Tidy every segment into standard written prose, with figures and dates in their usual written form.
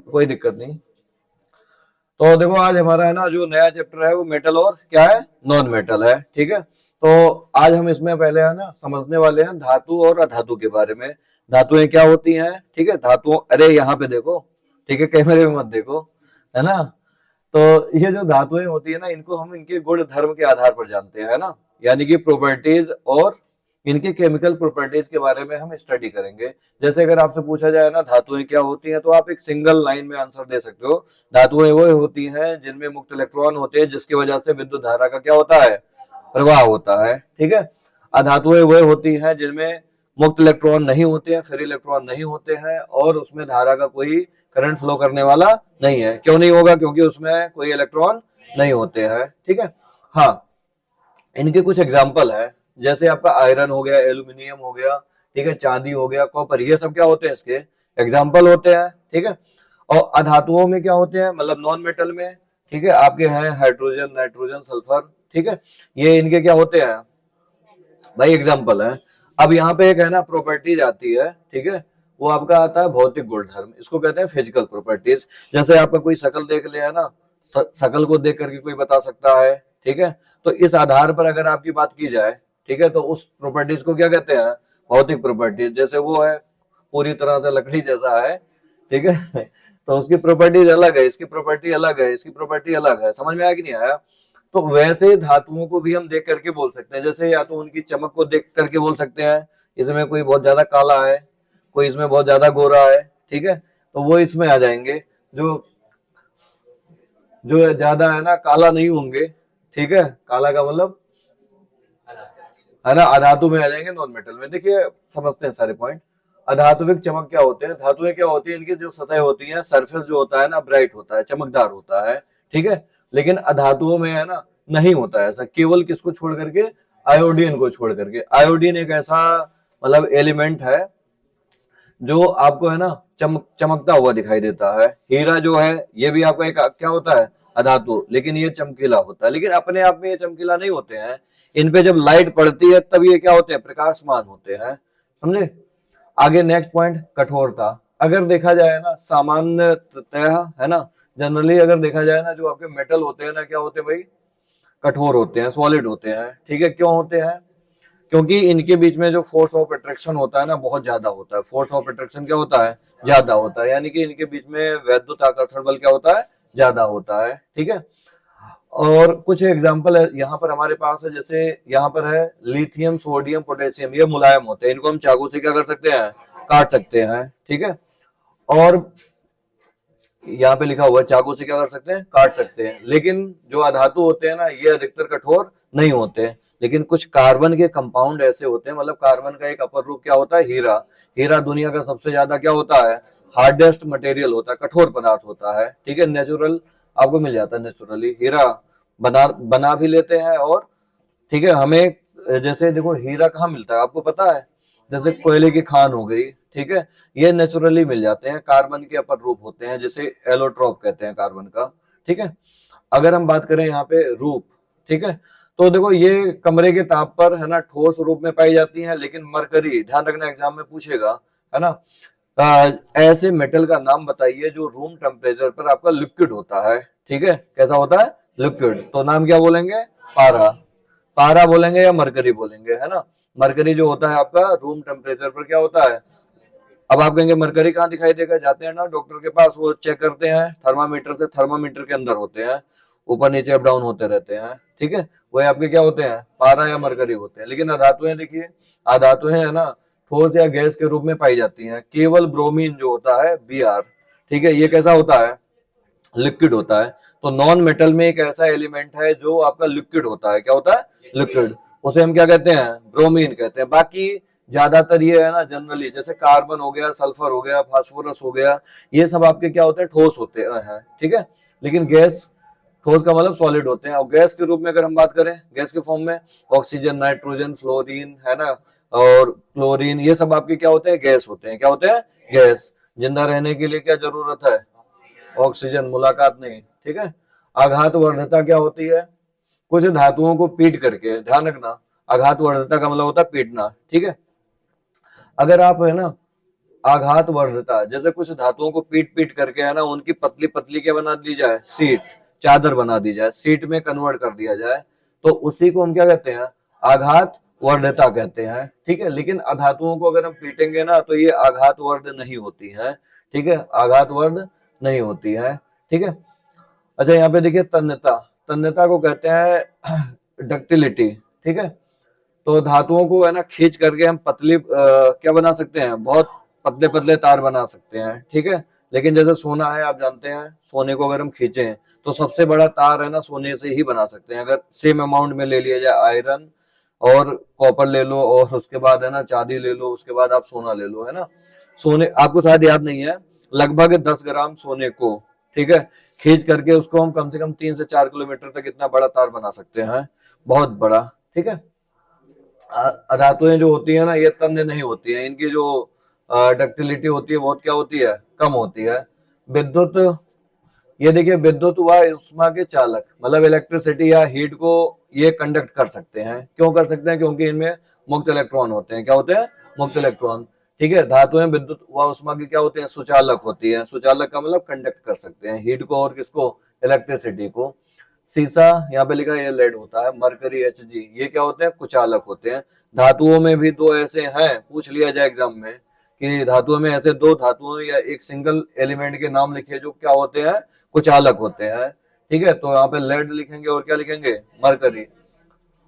कोई दिक्कत नहीं। तो देखो आज हमारा है ना जो नया चैप्टर है वो मेटल और क्या है, नॉन मेटल है। ठीक है, तो आज हम इसमें पहले है ना समझने वाले हैं धातु और अधातु के बारे में। धातुएं क्या होती हैं, ठीक है, धातुओं, अरे यहाँ पे देखो, ठीक है, कैमरे में मत देखो, है ना। तो ये जो धातुएं होती है ना, इनको हम इनके गुण धर्म के आधार पर जानते हैं, है ना, यानी कि प्रॉपर्टीज और इनके केमिकल प्रॉपर्टीज के बारे में हम स्टडी करेंगे। जैसे अगर आपसे पूछा जाए ना धातुएं क्या होती हैं, तो आप एक सिंगल लाइन में आंसर दे सकते हो। धातुएं वो होती हैं जिनमें मुक्त इलेक्ट्रॉन होते हैं, जिसकी वजह से विद्युत धारा का क्या होता है, प्रवाह होता है। ठीक है, अधातुएं वो होती हैं जिनमें मुक्त इलेक्ट्रॉन नहीं होते हैं, फ्री इलेक्ट्रॉन नहीं होते हैं, और उसमें धारा का कोई करंट फ्लो करने वाला नहीं है। क्यों नहीं होगा, क्योंकि उसमें कोई इलेक्ट्रॉन नहीं होते हैं। ठीक है, हाँ, इनके कुछ एग्जाम्पल है, जैसे आपका आयरन हो गया, एल्यूमिनियम हो गया, ठीक है, चांदी हो गया, कॉपर, ये सब क्या होते हैं, इसके एग्जाम्पल होते हैं। ठीक है, और अधातुओं में क्या होते हैं, मतलब नॉन मेटल में, ठीक है, आपके हैं हाइड्रोजन, नाइट्रोजन, सल्फर। ठीक है, ये इनके क्या होते हैं भाई, एग्जाम्पल है। अब यहाँ पे एक है ना प्रॉपर्टीज आती है, ठीक है, वो आपका आता है भौतिक गुणधर्म, इसको कहते हैं फिजिकल प्रॉपर्टीज। जैसे आपका कोई शकल देख लिया है ना, शकल को देख करके कोई बता सकता है, ठीक है, तो इस आधार पर अगर आपकी बात की जाए, ठीक है, तो उस प्रॉपर्टीज को क्या कहते हैं, भौतिक प्रॉपर्टीज। जैसे वो है पूरी तरह से लकड़ी जैसा है, ठीक है, तो उसकी प्रॉपर्टीज अलग है, इसकी प्रॉपर्टी अलग है, इसकी प्रॉपर्टी अलग है। समझ में आया कि नहीं आया। तो वैसे धातुओं को भी हम देख करके बोल सकते हैं, जैसे या तो उनकी चमक को देख करके बोल सकते हैं, इसमें कोई बहुत ज्यादा काला है, कोई इसमें बहुत ज्यादा गोरा है, ठीक है, तो वो इसमें आ जाएंगे। जो जो ज्यादा है ना काला नहीं होंगे, ठीक है, काला का मतलब है ना अधातु में आ जाएंगे, नॉन मेटल में। देखिए समझते हैं सारे पॉइंट। अधातुविक चमक क्या होते हैं, धातुएं क्या होती है, इनकी जो सतह होती है, सरफेस जो होता है ना ब्राइट होता है, चमकदार होता है, ठीक है, लेकिन अधातुओं में है ना नहीं होता है ऐसा, केवल किसको छोड़ करके, आयोडीन को छोड़ करके। आयोडीन एक ऐसा मतलब एलिमेंट है जो आपको है ना चमकता हुआ दिखाई देता है। हीरा जो है ये भी आपका एक क्या होता है, अधातु, लेकिन ये चमकीला होता है, लेकिन अपने आप में ये चमकीला नहीं होते हैं। इन पे जब लाइट पड़ती है तब ये क्या होते हैं, प्रकाशमान होते हैं। समझे। आगे नेक्स्ट पॉइंट, कठोरता। अगर देखा जाए ना सामान्यतः है ना, जनरली अगर देखा जाए ना, जो आपके मेटल होते हैं ना क्या होते हैं भाई, कठोर होते हैं, सॉलिड होते हैं। ठीक है, क्यों होते हैं, क्योंकि इनके बीच में जो फोर्स ऑफ अट्रैक्शन होता है ना बहुत ज्यादा होता है। फोर्स ऑफ अट्रैक्शन क्या होता है, ज्यादा होता है, यानी कि इनके बीच में वैद्युत आकर्षण बल क्या होता है, ज्यादा होता है। ठीक है, और कुछ एग्जांपल है यहाँ पर हमारे पास है, जैसे यहाँ पर है लिथियम, सोडियम, पोटेशियम, ये मुलायम होते हैं, इनको हम चाकू से क्या कर सकते हैं, काट सकते हैं। ठीक है, और यहाँ पे लिखा हुआ है चाकू से क्या कर सकते हैं, काट सकते हैं। लेकिन जो अधातु होते हैं ना ये अधिकतर कठोर नहीं होते, लेकिन कुछ कार्बन के कंपाउंड ऐसे होते हैं, मतलब कार्बन का एक अपर रूप क्या होता है, हीरा। हीरा दुनिया का सबसे ज्यादा क्या होता है, हार्डेस्ट मटेरियल होता है, कठोर पदार्थ होता है। ठीक है, नेचुरल आपको मिल जाता है, नेचुरली हीरा बना भी लेते हैं। और ठीक है, हमें जैसे देखो हीरा कहाँ मिलता है आपको पता है, जैसे कोयले की खान हो गई, ठीक है, ये नेचुरली मिल जाते हैं, कार्बन के अपर रूप होते हैं, जैसे एलोट्रॉप कहते हैं कार्बन का। ठीक है, अगर हम बात करें यहाँ पे रूप, ठीक है, तो देखो ये कमरे के ताप पर है ना ठोस रूप में पाई जाती है, लेकिन मरकरी, ध्यान रखना एग्जाम में पूछेगा, है ना, ऐसे मेटल का नाम बताइए जो रूम टेम्परेचर पर आपका लिक्विड होता है। ठीक है, कैसा होता है, लिक्विड, तो नाम क्या बोलेंगे, पारा। पारा बोलेंगे या मरकरी बोलेंगे, है ना। मरकरी जो होता है आपका रूम टेम्परेचर पर क्या होता है। अब आप कहेंगे मरकरी कहाँ दिखाई देगा, जाते हैं ना डॉक्टर के पास, वो चेक करते हैं थर्मामीटर से, थर्मामीटर के अंदर होते हैं, ऊपर नीचे अप डाउन होते रहते हैं। ठीक है, वही आपके क्या होते हैं, पारा या मरकरी होते हैं। लेकिन अधातुएं देखिए, अधातुएं है ना ठोस या गैस के रूप में पाई जाती हैं। केवल ब्रोमीन जो होता है Br, ठीक है, ये कैसा होता है, लिक्विड होता है। तो नॉन मेटल में एक ऐसा एलिमेंट है जो आपका लिक्विड होता है, क्या होता है, लिक्विड, उसे हम क्या कहते हैं, ब्रोमीन कहते हैं। बाकी ज्यादातर ये है ना जनरली, जैसे कार्बन हो गया, सल्फर हो गया, फास्फोरस हो गया, ये सब आपके क्या होते हैं, ठोस होते हैं। ठीक है, लेकिन गैस, ठोस का मतलब सॉलिड होते हैं। और गैस के रूप में अगर हम बात करें, गैस के फॉर्म में ऑक्सीजन, नाइट्रोजन, फ्लोरीन, है ना, और क्लोरीन, ये सब आपके क्या होते हैं, गैस होते हैं। क्या होते हैं, गैस। जिंदा रहने के लिए क्या जरूरत है, ऑक्सीजन, मुलाकात नहीं। ठीक है, आघात वर्धता क्या होती है, कुछ धातुओं को पीट करके, ध्यान रखना, आघात वर्धता का मतलब होता है पीटना। ठीक है, अगर आप है ना आघात वर्धता, जैसे कुछ धातुओं को पीट पीट करके है ना उनकी पतली पतली क्या बना दी जाए, सीट, चादर बना दी जाए, सीट में कन्वर्ट कर दिया जाए, तो उसी को हम क्या कहते हैं, आघात वर्धता कहते हैं। ठीक है, लेकिन अधातुओं को अगर हम पीटेंगे ना तो ये आघात वर्ध नहीं होती है। ठीक है, आघात वर्ध नहीं होती है। ठीक है, अच्छा यहाँ पे देखिए तन्यता, तन्यता को कहते हैं डक्टिलिटी। ठीक है, तो धातुओं को है ना खींच करके हम पतली क्या बना सकते हैं, बहुत पतले पतले तार बना सकते हैं। ठीक है, लेकिन जैसे सोना है, आप जानते हैं सोने को अगर हम खींचे तो सबसे बड़ा तार है ना सोने से ही बना सकते हैं। अगर सेम अमाउंट में ले लिया जाए, आयरन और कॉपर ले लो और उसके बाद है ना चांदी ले लो, उसके बाद आप सोना ले लो, है ना। सोने आपको शायद याद नहीं है, लगभग 10 ग्राम सोने को, ठीक है, खींच करके उसको हम कम से कम 3 से 4 किलोमीटर तक इतना बड़ा तार बना सकते हैं, बहुत बड़ा। ठीक है, धातुएं जो होती है ना ये तन्य नहीं होती है, इनकी जो डक्टिलिटी होती है बहुत क्या होती है, कम होती है। विद्युत, ये देखिए विद्युत व ऊष्मा के चालक, मतलब इलेक्ट्रिसिटी या हीट को ये कंडक्ट कर सकते हैं। क्यों कर सकते हैं, क्योंकि इनमें मुक्त इलेक्ट्रॉन होते हैं। क्या होते हैं, मुक्त इलेक्ट्रॉन। ठीक है, धातुएं विद्युत व ऊष्मा की क्या होती है, सुचालक होती है। सुचालक का मतलब कंडक्ट कर सकते हैं हीट को और किसको, इलेक्ट्रिसिटी को। सीसा यहाँ पे लिखा है ये लेड होता है। मरकरी, Hg, ये क्या होते हैं, कुचालक होते हैं। धातुओं में भी दो ऐसे हैं, पूछ लिया जाए एग्जाम में कि धातुओं में ऐसे दो धातुओं या एक सिंगल एलिमेंट के नाम लिखिए जो क्या होते हैं, कुचालक होते हैं। ठीक है, तो यहाँ पे लेड लिखेंगे और क्या लिखेंगे, मरकरी।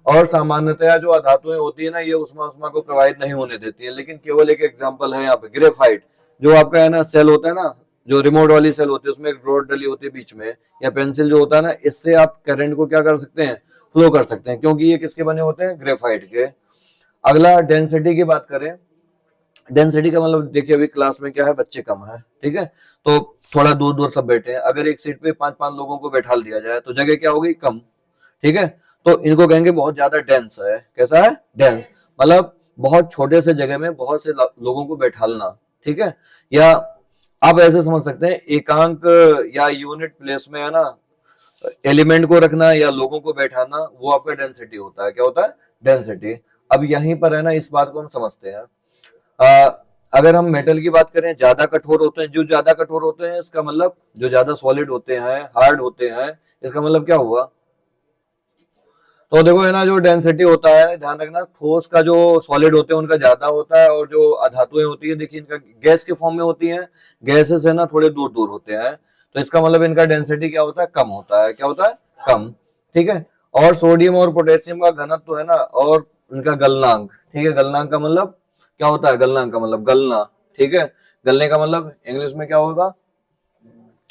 और सामान्यतया जो अधातुएं होती है ना ये उष्मा उष्मा को प्रभावित नहीं होने देती है, लेकिन केवल एक एग्जांपल है यहाँ पे, ग्रेफाइट। जो आपका है ना सेल होता है ना, जो रिमोट वाली सेल होती है उसमें एक रोड डली होती है बीच में, या पेंसिल जो होता है ना, इससे आप करंट को क्या कर सकते हैं, फ्लो कर सकते हैं, क्योंकि ये किसके बने होते हैं, ग्रेफाइट के। अगला डेंसिटी की बात करें, डेंसिटी का मतलब देखिए अभी क्लास में क्या है, बच्चे कम है। ठीक है, तो थोड़ा दूर दूर सब बैठे हैं, अगर एक सीट पे 5-5 लोगों को बैठा दिया जाए तो जगह क्या होगी, कम। ठीक है, तो इनको कहेंगे बहुत ज्यादा डेंस है। कैसा है, डेंस, मतलब बहुत छोटे से जगह में बहुत से लोगों को बैठालना। ठीक है, या आप ऐसे समझ सकते हैं एकांक या यूनिट प्लेस में है ना एलिमेंट को रखना या लोगों को बैठाना, वो आपका डेंसिटी होता है। क्या होता है, डेंसिटी। अब यहीं पर है ना इस बात को हम समझते हैं, अगर हम मेटल की बात करें, ज्यादा कठोर होते हैं, जो ज्यादा कठोर होते हैं इसका मतलब जो ज्यादा सॉलिड होते हैं, हार्ड होते हैं, इसका मतलब क्या हुआ। तो देखो है ना जो डेंसिटी होता है, ध्यान रखना, ठोस का जो सॉलिड होते हैं उनका ज्यादा होता है, और जो अधातुएं होती है देखिए इनका गैस के फॉर्म में होती हैं, गैसेस है ना थोड़े दूर दूर होते हैं, तो इसका मतलब इनका डेंसिटी क्या होता है, कम होता है। क्या होता है, कम। ठीक है, और सोडियम और पोटेशियम का घनत्व है ना, और उनका गलनांक। ठीक है, गलनांक का मतलब क्या होता है, गलनांक का मतलब गलना। ठीक है, गलने का मतलब इंग्लिश में क्या होगा,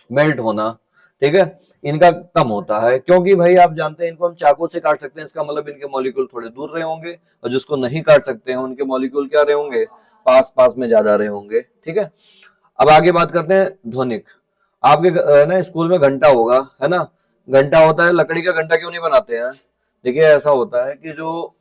मेल्ट होना। ठीक है, इनका कम होता है, क्योंकि भाई आप जानते हैं इनको हम चाकू से काट सकते हैं, इसका मतलब इनके मॉलिक्यूल थोड़े दूर रहे होंगे, और जिसको नहीं काट सकते हैं उनके मॉलिक्यूल क्या रहे होंगे, पास पास में ज्यादा रहे होंगे। ठीक है, अब आगे बात करते हैं ध्वनिक। आपके ना स्कूल में घंटा होगा, है ना, घंटा होता है, लकड़ी का घंटा क्यों नहीं बनाते हैं। देखिए ऐसा होता है कि जो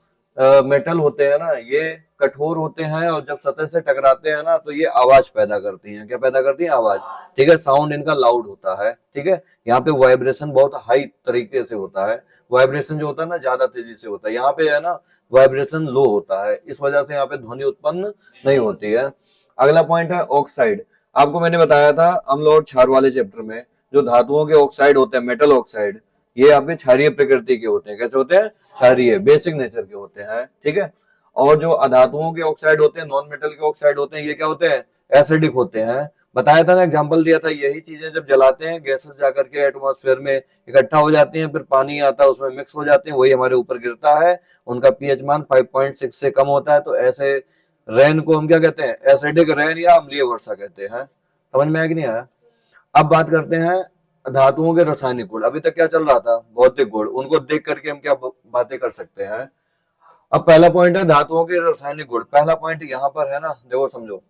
मेटल होते हैं ना ये कठोर होते हैं, और जब सतह से टकराते हैं ना तो ये आवाज पैदा करती हैं। क्या पैदा करती हैं, आवाज। ठीक है, साउंड इनका लाउड होता है। ठीक है, यहाँ पे वाइब्रेशन बहुत हाई तरीके से होता है, वाइब्रेशन जो होता है ना ज्यादा तेजी से होता है, यहाँ पे है ना वाइब्रेशन लो होता है, इस वजह से यहाँ पे ध्वनि उत्पन्न नहीं होती है। अगला पॉइंट है ऑक्साइड। आपको मैंने बताया था अम्ल और क्षार वाले चैप्टर में, जो धातुओं के ऑक्साइड होते हैं, मेटल ऑक्साइड, ये आपके क्षारीय प्रकृति के होते हैं। कैसे होते हैं, क्षारीय, बेसिक नेचर के होते हैं। ठीक है, और जो अधातुओं के ऑक्साइड होते हैं, नॉन मेटल के ऑक्साइड होते हैं, ये क्या होते हैं, एसिडिक होते हैं। बताया था ना, एग्जांपल दिया था, यही चीजें जब जलाते हैं गैसेस जाकर के एटमॉस्फेयर में इकट्ठा हो जाती हैं, फिर पानी आता है उसमें मिक्स हो जाते हैं, वही हमारे ऊपर गिरता है, उनका पीएच मान 5.6 से कम होता है, तो ऐसे रेन को हम क्या कहते हैं, एसिडिक रेन या अम्लीय वर्षा कहते हैं। समझ में आया कि नहीं आया। अब बात करते हैं धातुओं के रासायनिक गुण। अभी तक क्या चल रहा था, भौतिक गुण, उनको देख करके हम क्या बातें कर सकते हैं। अब पहला पॉइंट है धातुओं के रासायनिक गुण। पहला पॉइंट यहाँ पर है ना, देखो समझो,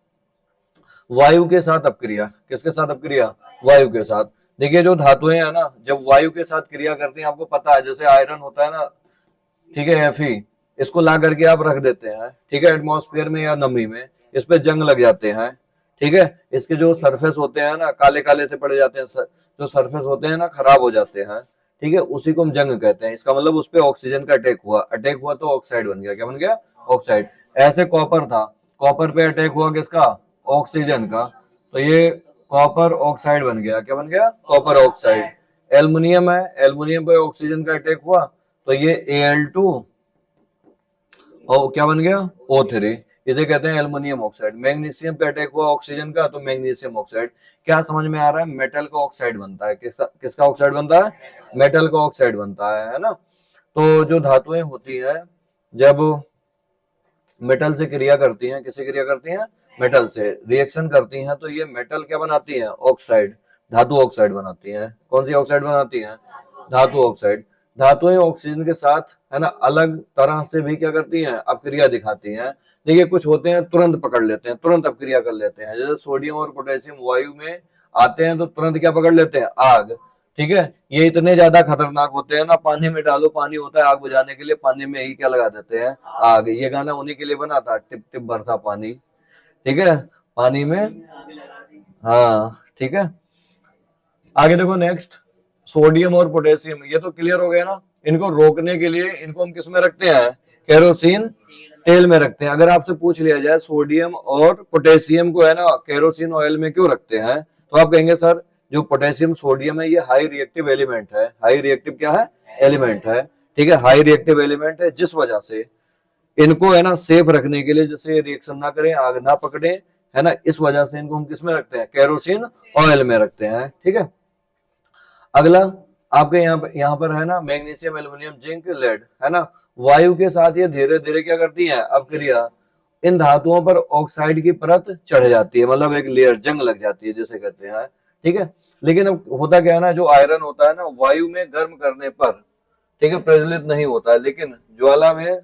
वायु के साथ अपक्रिया। किसके साथ अपक्रिया, वायु के साथ। देखिए जो धातुएं है ना जब वायु के साथ क्रिया करती हैं, आपको पता है, जैसे आयरन होता है ना, ठीक है, Fe, इसको ला करके आप रख देते हैं, ठीक है, एटमॉस्फेयर में या नमी में, इस पे जंग लग जाते हैं। ठीक है, इसके जो सरफेस होते हैं ना काले काले से पड़ जाते हैं, जो सरफेस होते हैं ना खराब हो जाते हैं। ठीक है, उसी को हम जंग कहते हैं। इसका मतलब उस पे ऑक्सीजन का अटैक हुआ तो ऑक्साइड बन गया। क्या बन गया, ऑक्साइड। ऐसे कॉपर था, कॉपर पे अटैक हुआ किसका, ऑक्सीजन का, तो ये कॉपर ऑक्साइड बन गया। क्या बन गया? Copper oxide. एल्युमिनियम है, एल्युमिनियम पे ऑक्सीजन का अटैक हुआ तो ये Al2 और क्या बन गया? O3। इसे कहते हैं एल्युमिनियम ऑक्साइड। मैग्नीशियम पे अटैक हुआ ऑक्सीजन का तो मैग्नीशियम ऑक्साइड। क्या समझ में आ रहा है? मेटल का ऑक्साइड बनता है। किसका ऑक्साइड बनता है? मेटल का ऑक्साइड बनता है ना। तो जो धातुएं होती है जब मेटल से क्रिया करती हैं, किससे क्रिया करती हैं? मेटल से रिएक्शन करती हैं, तो ये मेटल क्या बनाती हैं? ऑक्साइड, धातु ऑक्साइड बनाती हैं। कौन सी ऑक्साइड बनाती हैं? धातु ऑक्साइड। धातुएं ऑक्सीजन के साथ है ना अलग तरह से भी क्या करती हैं? अपक्रिया दिखाती हैं। देखिए कुछ होते हैं तुरंत पकड़ लेते हैं, तुरंत अपक्रिया कर लेते हैं। जैसे सोडियम और पोटेशियम वायु में आते हैं तो तुरंत क्या पकड़ लेते हैं? आग। ठीक है, ये इतने ज्यादा खतरनाक होते हैं ना, पानी में डालो, पानी होता है आग बुझाने के लिए, पानी में ही क्या लगा देते हैं? आग। ये गाना उन्हीं के लिए बना था, टिप टिप बरसा पानी। ठीक है, पानी में। हाँ ठीक है, आगे देखो नेक्स्ट, सोडियम और पोटेशियम, ये तो क्लियर हो गया ना। इनको रोकने के लिए इनको हम किस में रखते हैं? केरोसिन तेल में रखते हैं। अगर आपसे पूछ लिया जाए सोडियम और पोटेशियम को है ना केरोसिन ऑयल में क्यों रखते हैं, तो आप कहेंगे सर जो पोटेशियम सोडियम है ये हाई रिएक्टिव एलिमेंट है। हाई रिएक्टिव क्या है? एलिमेंट है। ठीक है, हाई रिएक्टिव एलिमेंट है, जिस वजह से इनको है ना सेफ रखने के लिए, जैसे रिएक्शन ना करें, आग ना पकड़े, है ना, इस वजह से इनको हम किस में रखते हैं? केरोसिन ऑयल में रखते हैं। ठीक है, अगला आपके यहाँ पर है ना मैग्नीशियम, एल्युमिनियम, जिंक, लेड, है ना, वायु के साथ ये धीरे धीरे क्या करती हैं? अपक्रिया। इन धातुओं पर ऑक्साइड की परत चढ़ जाती है, मतलब एक लेयर, जंग लग जाती है जिसे कहते हैं। ठीक है, लेकिन अब होता क्या है ना, जो आयरन होता है ना वायु में गर्म करने पर, ठीक है, प्रज्वलित नहीं होता है, लेकिन ज्वाला में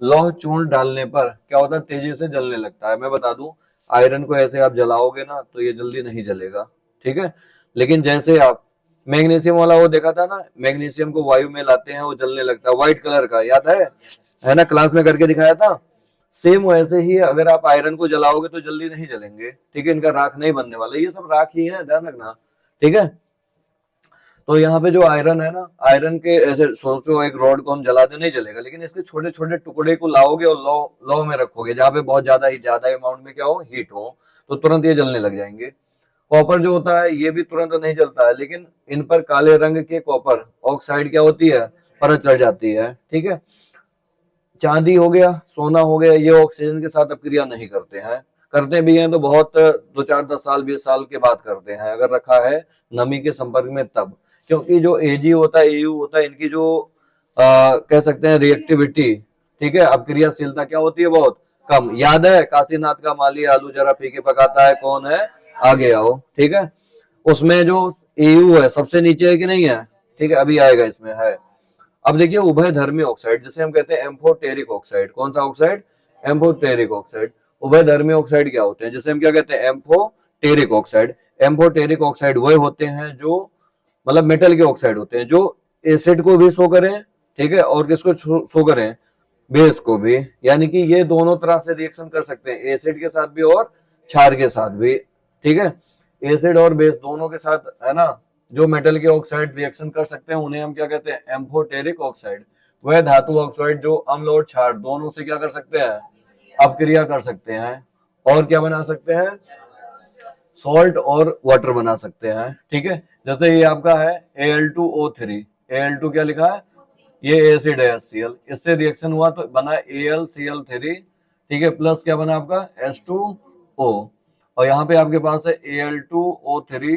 लौह चूर्ण डालने पर क्या होता है? तेजी से जलने लगता है। मैं बता दूं, आयरन को ऐसे आप जलाओगे ना तो ये जल्दी नहीं जलेगा। ठीक है, लेकिन जैसे आप मैग्नीशियम वाला वो देखा था ना, मैग्नीशियम को वायु में लाते हैं वो जलने लगता है, व्हाइट कलर का, याद है ना, क्लास में करके दिखाया था। सेम वैसे ही अगर आप आयरन को जलाओगे तो जल्दी नहीं जलेंगे। ठीक है, इनका राख नहीं बनने वाला, ये सब राख ही है, ध्यान रखना। ठीक है, तो यहाँ पे जो आयरन है ना, आयरन के ऐसे सोचो एक रॉड को हम जला दे, नहीं जलेगा, लेकिन इसके छोटे छोटे टुकड़े को लाओगे और लौ लौ में रखोगे जहाँ पे बहुत ज्यादा अमाउंट में क्या हो? हीट हो, तो तुरंत ये जलने लग जाएंगे। कॉपर जो होता है ये भी तुरंत नहीं जलता है, लेकिन इन पर काले रंग के कॉपर ऑक्साइड क्या होती है? परत चढ़ जाती है। ठीक है, चांदी हो गया, सोना हो गया, ये ऑक्सीजन के साथ अपक्रिया नहीं करते हैं। करते भी हैं तो बहुत 2 4 10 साल 20 साल के बाद करते हैं, अगर रखा है नमी के संपर्क में तब। क्योंकि जो Ag होता है, Au होता है, इनकी जो कह सकते हैं रिएक्टिविटी, ठीक है, अपक्रियाशीलता क्या होती है? बहुत कम। याद है काशीनाथ का माली आलू जरा फीके पकाता है, कौन है? आगे आओ। ठीक है, उसमें जो Au है सबसे नीचे है कि नहीं है? ठीक है, अभी आएगा, इसमें है। अब देखिए उभय धर्मी ऑक्साइड, जिसे हम कहते हैं एम्फोटेरिक ऑक्साइड। कौन सा ऑक्साइड? Amphoteric oxide. उभय धर्मी ऑक्साइड क्या होते हैं, जिसे हम क्या कहते हैं? Amphoteric oxide. एम्फोटेरिक ऑक्साइड वह होते हैं जो मतलब मेटल के ऑक्साइड होते हैं जो एसिड को भी शो करें, ठीक है, और किसको शो करें? बेस को भी। यानी कि ये दोनों तरह से रिएक्शन कर सकते हैं, एसिड के साथ भी और क्षार के साथ भी। ठीक है, एसिड और बेस दोनों के साथ है ना जो मेटल के ऑक्साइड रिएक्शन कर सकते हैं उन्हें हम क्या कहते हैं? Amphoteric oxide. वह धातु ऑक्साइड जो अम्ल और क्षार दोनों से क्या कर सकते हैं? अपक्रिया कर सकते हैं, और क्या बना सकते हैं? सॉल्ट और वाटर बना सकते हैं। ठीक है, जैसे ये आपका है Al2O3। Al2 क्या लिखा है? ये एसिड है HCl, इससे रिएक्शन हुआ तो बना AlCl3। ठीक है, प्लस क्या बना आपका? H2O। और यहाँ पे आपके पास है Al2O3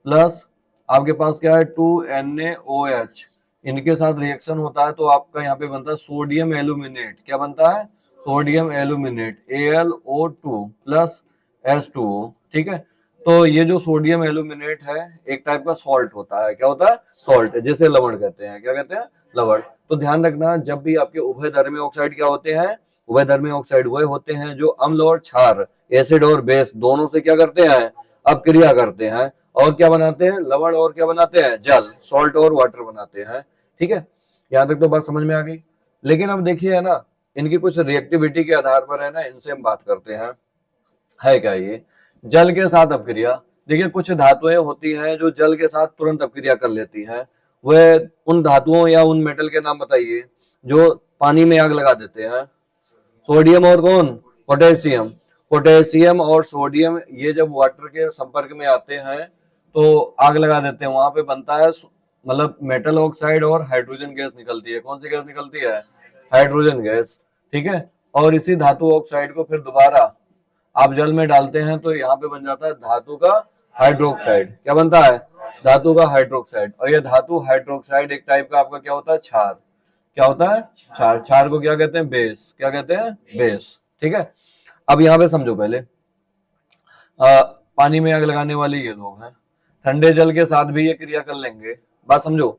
प्लस आपके पास क्या है? 2NaOH। इनके साथ रिएक्शन होता है तो आपका यहाँ पे बनता है सोडियम एल्यूमिनेट। क्या बनता है? Sodium aluminate, AlO2 plus H2O। ठीक है, तो ये जो सोडियम एल्यूमिनेट है एक टाइप का सॉल्ट होता है। क्या होता है? सॉल्ट, जिसे लवण कहते हैं। क्या कहते हैं? लवण। तो ध्यान रखना, जब भी आपके उभयधर्मी ऑक्साइड क्या होते हैं? उभयधर्मी ऑक्साइड वह होते हैं जो अम्ल और क्षार, एसिड और बेस दोनों से क्या करते हैं? अपक्रिया करते हैं, और क्या बनाते हैं? लवण, और क्या बनाते हैं? जल, सॉल्ट और वाटर बनाते हैं। ठीक है, यहां तक तो बात समझ में आ गई। लेकिन अब देखिए है ना, इनकी कुछ रिएक्टिविटी के आधार पर है ना, इनसे हम बात करते हैं। है क्या ये? जल के साथ अपक्रिया। देखिए कुछ धातुएं होती हैं जो जल के साथ तुरंत अपक्रिया कर लेती हैं। वह उन धातुओं या उन मेटल के नाम बताइए जो पानी में आग लगा देते हैं। सोडियम और कौन? पोटेशियम। पोटेशियम और सोडियम ये जब वाटर के संपर्क में आते हैं तो आग लगा देते हैं, वहां पे बनता है मतलब मेटल ऑक्साइड और हाइड्रोजन गैस निकलती है। कौन सी गैस निकलती है? Hydrogen gas. ठीक है। और इसी धातु ऑक्साइड को फिर दोबारा आप जल में डालते हैं तो यहाँ पे बन जाता है धातु का हाइड्रोक्साइड। क्या बनता है? धातु का हाइड्रोक्साइड। और ये धातु हाइड्रोक्साइड एक टाइप का आपका क्या होता है? क्षार। क्या होता है? क्षार। क्षार को क्या कहते हैं? बेस। क्या कहते हैं? बेस। ठीक है। अब यहाँ पे समझो पहले, पानी में आग लगाने वाले ये लोग हैं, ठंडे जल के साथ भी ये क्रिया कर लेंगे। बात समझो।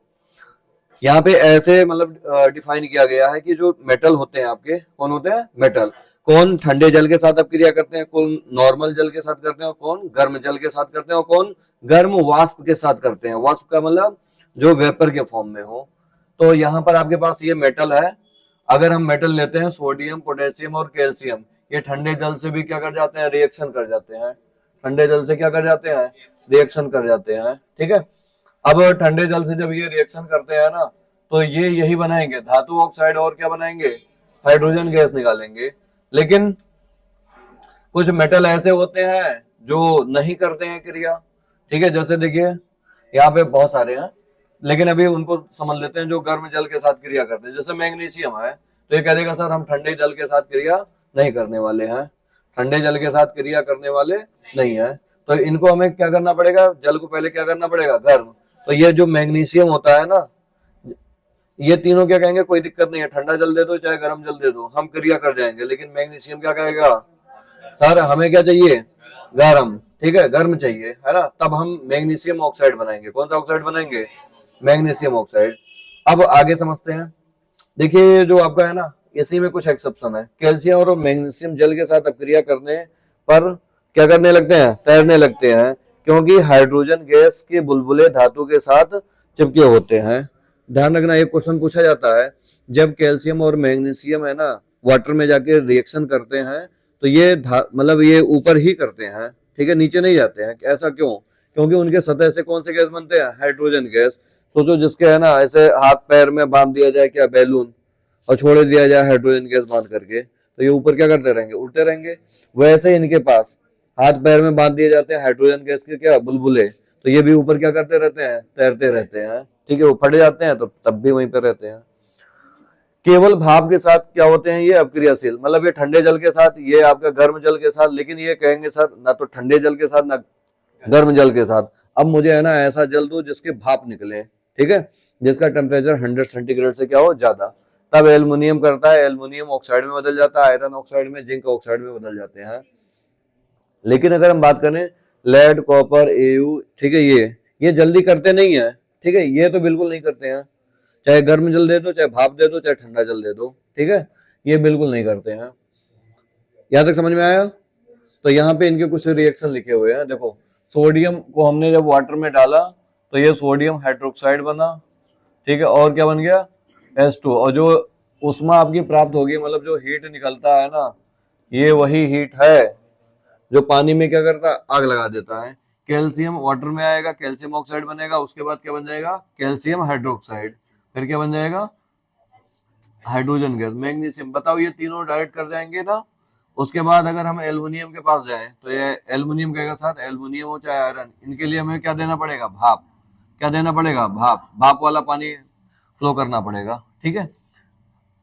यहाँ पे ऐसे मतलब डिफाइन किया गया है कि जो मेटल होते हैं आपके, कौन होते हैं? मेटल। कौन ठंडे जल के साथ अब क्रिया करते हैं, कौन नॉर्मल जल के साथ करते हैं, और कौन गर्म जल के साथ करते हैं, और कौन गर्म वाष्प के साथ करते हैं। वाष्प का मतलब जो वेपर के फॉर्म में हो। तो यहाँ पर आपके पास ये मेटल है। अगर हम मेटल लेते हैं सोडियम, पोटेशियम और कैल्शियम, ये ठंडे जल से भी क्या कर जाते हैं? रिएक्शन कर जाते हैं। ठंडे जल से क्या कर जाते हैं? रिएक्शन कर जाते हैं। ठीक है। अब ठंडे जल से जब ये रिएक्शन करते हैं ना, तो ये यही बनाएंगे धातु ऑक्साइड और क्या बनाएंगे? हाइड्रोजन गैस निकालेंगे। लेकिन कुछ मेटल ऐसे होते हैं जो नहीं करते हैं क्रिया। ठीक है। जैसे देखिए यहाँ पे बहुत सारे हैं, लेकिन अभी उनको समझ लेते हैं जो गर्म जल के साथ क्रिया करते हैं। जैसे मैग्नीशियम है, तो ये कह देगा सर हम ठंडे जल के साथ क्रिया नहीं करने वाले हैं, ठंडे जल के साथ क्रिया करने वाले नहीं है। तो इनको हमें क्या करना पड़ेगा? जल को पहले क्या करना पड़ेगा? गर्म। तो ये जो मैग्नीशियम होता है ना, ये तीनों क्या कहेंगे? कोई दिक्कत नहीं है, ठंडा जल दे दो चाहे गर्म जल दे दो, हम क्रिया कर जाएंगे। लेकिन मैग्नीशियम क्या कहेगा? सर हमें क्या चाहिए? गर्म। ठीक है, गर्म चाहिए, है ना। तब हम मैग्नीशियम ऑक्साइड बनाएंगे। कौन सा ऑक्साइड बनाएंगे? Magnesium oxide. अब आगे समझते हैं। देखिए जो आपका है ना, इसी में कुछ एक्सेप्शन है। कैल्शियम और मैग्नीशियम जल के साथ अपक्रिया करने पर क्या करने लगते हैं? तैरने लगते हैं, क्योंकि हाइड्रोजन गैस के बुलबुले धातु के साथ चिपके होते हैं। ध्यान रखना, एक क्वेश्चन पूछा जाता है, जब कैल्शियम और मैग्नीशियम है ना वाटर में जाके रिएक्शन करते हैं तो ये मतलब ये ऊपर ही करते हैं। ठीक है, नीचे नहीं जाते हैं। ऐसा क्यों? क्योंकि उनके सतह से कौन से गैस बनते हैं? Hydrogen gas. सोचो जिसके है ना ऐसे हाथ पैर में बांध दिया जाए क्या बैलून, और छोड़ दिया जाए हाइड्रोजन गैस बांध करके, तो ये ऊपर क्या करते रहेंगे? उड़ते रहेंगे। वैसे इनके पास हाथ पैर में बांध दिए जाते हैं हाइड्रोजन गैस के क्या? बुलबुले। तो ये भी ऊपर क्या करते रहते हैं? तैरते रहते हैं। ठीक है, वो फट जाते हैं तो तब भी वहीं पर रहते हैं। केवल भाप के साथ क्या होते हैं? ये अक्रियाशील। मतलब ये ठंडे जल के साथ, ये आपका गर्म जल के साथ। लेकिन ये कहेंगे सर ना तो ठंडे जल के साथ ना गर्म जल के साथ, अब मुझे है ना ऐसा जल दो जिसके भाप निकले। ठीक है, जिसका टेम्परेचर 100 सेंटीग्रेड से क्या हो? ज्यादा। तब एल्युमिनियम करता है, एल्युमिनियम ऑक्साइड में बदल जाता है, आयरन ऑक्साइड में, जिंक ऑक्साइड में बदल जाते हैं। लेकिन अगर हम बात करें लेड, कॉपर, एयू, ठीक है, ये जल्दी करते नहीं है। ठीक है, ये तो बिल्कुल नहीं करते हैं। चाहे गर्म जल दे दो, चाहे भाप दे दो, चाहे ठंडा जल दे दो। ठीक है, ये बिल्कुल नहीं करते हैं। यहां तक समझ में आया? तो यहाँ पे इनके कुछ रिएक्शन लिखे हुए हैं। देखो, सोडियम को हमने जब वाटर में डाला तो ये सोडियम हाइड्रोक्साइड बना। ठीक है, और क्या बन गया? H2। और जो उष्मा आपकी प्राप्त होगी, मतलब जो हीट निकलता है ना, ये वही हीट है जो पानी में क्या करता है? आग लगा देता है। कैल्शियम वाटर में आएगा, कैल्शियम ऑक्साइड बनेगा, उसके बाद क्या बन जाएगा? Calcium hydroxide. फिर क्या बन जाएगा? Hydrogen gas. मैग्नीशियम, बताओ ये तीनों डायरेक्ट कर जाएंगे ना। उसके बाद अगर हम एल्युमिनियम के पास जाएं तो ये एल्युमिनियम कहेगा साथ एल्युमिनियम हो चाहे आयरन, इनके लिए हमें क्या देना पड़ेगा? भाप। क्या देना पड़ेगा? भाप। भाप वाला पानी फ्लो करना पड़ेगा। ठीक है,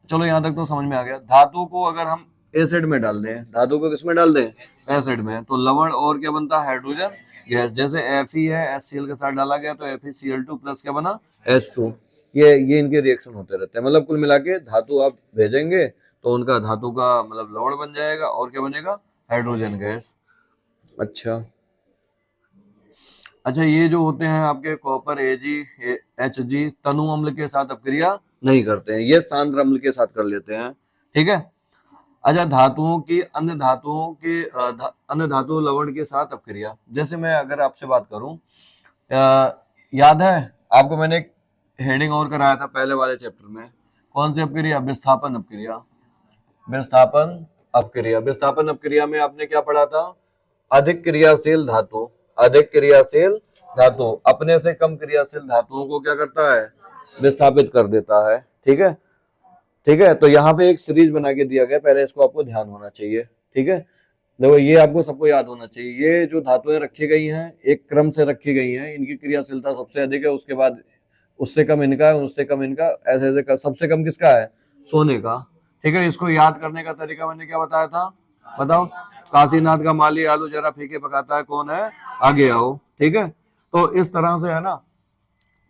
चलो यहाँ तक तो समझ में आ गया। धातु को अगर हम एसिड में डाल दें, धातु को किस में डाल दें? एसिड में, तो लवण और क्या बनता है? Hydrogen gas. जैसे Fe है, HCl के साथ डाला गया तो FeCl2 प्लस क्या बना? H2। ये इनके रिएक्शन होते रहते हैं। मतलब कुल मिला के धातु आप भेजेंगे तो उनका धातु का मतलब लवण बन जाएगा, और क्या बनेगा? Hydrogen gas. अच्छा अच्छा, ये जो होते हैं आपके कॉपर, Hg तनु अम्ल के साथ अपक्रिया नहीं करते हैं, ये सांद्र अम्ल के साथ कर लेते हैं। ठीक है। अच्छा, धातुओं की अन्य धातुओं के अन्य धातु लवण के साथ अपक्रिया। जैसे मैं अगर आपसे बात करूं, याद है आपको मैंने एक हेडिंग और कराया था पहले वाले चैप्टर में, कौन सी अपक्रिया? विस्थापन अपक्रिया। विस्थापन अपक्रिया। विस्थापन अपक्रिया में आपने क्या पढ़ा था? अधिक क्रियाशील धातु, अधिक क्रियाशील धातु अपने से कम क्रियाशील धातुओं को क्या करता है? विस्थापित कर देता है। ठीक है, ठीक है। तो यहाँ पे एक सीरीज बना के दिया गया, पहले इसको आपको ध्यान होना चाहिए। ठीक है, देखो ये आपको सबको याद होना चाहिए, ये जो धातुएं रखी गई हैं एक क्रम से रखी गई हैं, इनकी क्रियाशीलता सबसे अधिक है, उसके बाद उससे कम इनका है, उससे कम इनका, ऐसे ऐसे सबसे कम किसका है, सोने का। ठीक है, इसको याद करने का तरीका मैंने क्या बताया था, बताओ। काशीनाथ का माली आलू जरा फीके पकाता है, कौन है, आगे आओ। ठीक है, तो इस तरह से है ना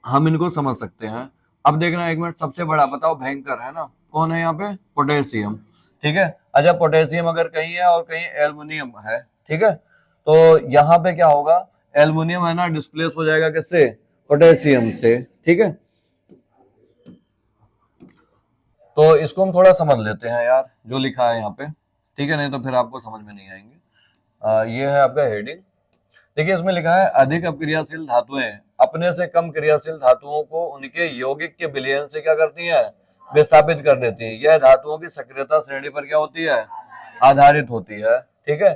हम इनको समझ सकते हैं। अब देखना एक मिनट, सबसे बड़ा बताओ भयंकर है ना, कौन है यहाँ पे, पोटेशियम। ठीक है, अच्छा पोटेशियम अगर कहीं है और कहीं एल्युमिनियम है, ठीक है, तो यहाँ पे क्या होगा, एल्युमिनियम है ना डिस्प्लेस हो जाएगा किससे, पोटेशियम से। ठीक है, तो इसको हम थोड़ा समझ लेते हैं यार जो लिखा है यहाँ पे, ठीक है, नहीं तो फिर आपको समझ में नहीं आएंगे। ये है आपका हेडिंग। देखिए इसमें लिखा है अधिक अपक्रियाशील धातुएं अपने से कम क्रियाशील धातुओं को उनके यौगिक के विलयन से क्या करती हैं, विस्थापित कर देती है। यह धातुओं की सक्रियता श्रेणी पर क्या होती है, आधारित होती है। ठीक है,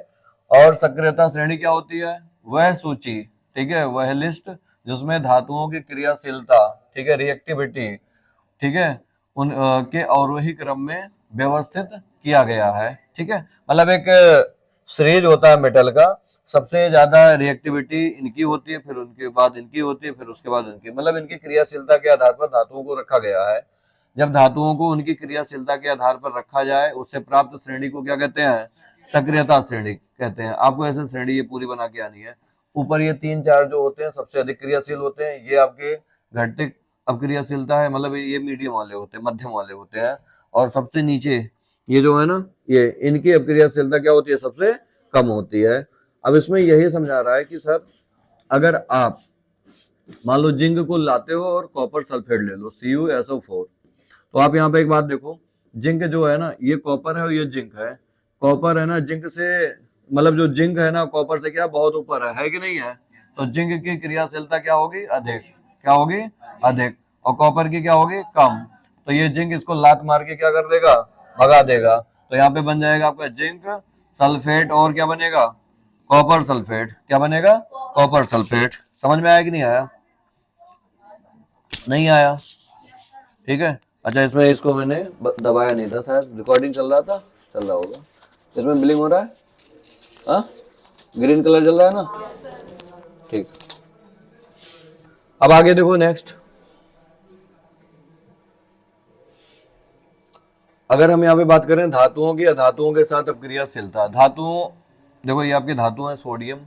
और सक्रियता श्रेणी क्या होती है, वह सूची, ठीक है, वह लिस्ट जिसमें धातुओं की क्रियाशीलता, ठीक है, रिएक्टिविटी, ठीक है, उन के अवरोही क्रम में व्यवस्थित किया गया है। ठीक है, मतलब एक सीरीज होता है मेटल का, सबसे ज्यादा रिएक्टिविटी इनकी होती है, फिर उनके बाद इनकी होती है, फिर उसके बाद इनकी, मतलब इनकी क्रियाशीलता के आधार पर धातुओं को रखा गया है। जब धातुओं को उनकी क्रियाशीलता के आधार पर रखा जाए उससे प्राप्त श्रेणी को क्या कहते हैं, सक्रियता श्रेणी कहते हैं। आपको ऐसे श्रेणी ये पूरी बना के आनी है। ऊपर ये 3 4 जो होते हैं सबसे अधिक क्रियाशील होते हैं, ये आपके घटित अपक्रियाशीलता है, मतलब ये मीडियम वाले होते हैं, मध्यम वाले होते हैं। और सबसे नीचे ये जो है ना, ये इनकी अपक्रियाशीलता क्या होती है, सबसे कम होती है। अब इसमें यही समझा रहा है कि सर अगर आप मान लो जिंक को लाते हो और कॉपर सल्फेट ले लो CuSO4, तो आप यहाँ पे एक बात देखो, जिंक जो है ना ये कॉपर है और ये जिंक है। कॉपर है ना जिंक से, मतलब जो जिंक है ना कॉपर से क्या बहुत ऊपर है कि नहीं है, तो जिंक की क्रियाशीलता क्या होगी, अधिक, क्या होगी, अधिक, और कॉपर की क्या होगी, कम। तो ये जिंक इसको लात मार के क्या कर देगा, भगा देगा। तो यहाँ पे बन जाएगा आपका जिंक सल्फेट और क्या बनेगा, कॉपर सल्फेट। क्या बनेगा, कॉपर सल्फेट। समझ में आया कि नहीं आया, नहीं आया, ठीक है। अच्छा इसमें इसको मैंने दबाया नहीं था, शायद रिकॉर्डिंग चल रहा था, चल रहा होगा। इसमें ब्लिंक हो रहा है, हाँ ग्रीन कलर चल रहा है ना, ठीक। अब आगे देखो नेक्स्ट, अगर हम यहाँ पे बात करें धातुओं की अधातुओं के साथ अपक्रियाशीलता। धातुओं, देखो ये आपकी धातु है सोडियम,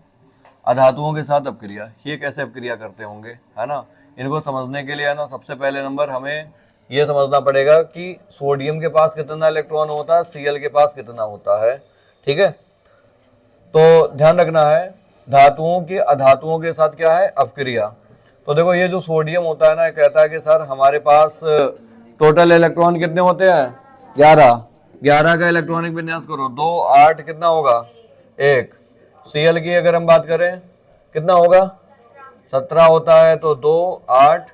अधातुओं के साथ अपक्रिया, ये कैसे अपक्रिया करते होंगे, है ना। इनको समझने के लिए है ना सबसे पहले नंबर हमें ये समझना पड़ेगा कि सोडियम के पास कितना इलेक्ट्रॉन होता है, Cl के पास कितना होता है। ठीक है, तो ध्यान रखना है धातुओं की अधातुओं के साथ क्या है, अपक्रिया। तो देखो ये जो सोडियम होता है ना, कहता है कि सर हमारे पास टोटल इलेक्ट्रॉन कितने होते हैं, 11। 11 का इलेक्ट्रॉनिक विन्यास करो, 2 8 कितना होगा, 1। Cl की अगर हम बात करें कितना होगा, 17 होता है, तो 2 8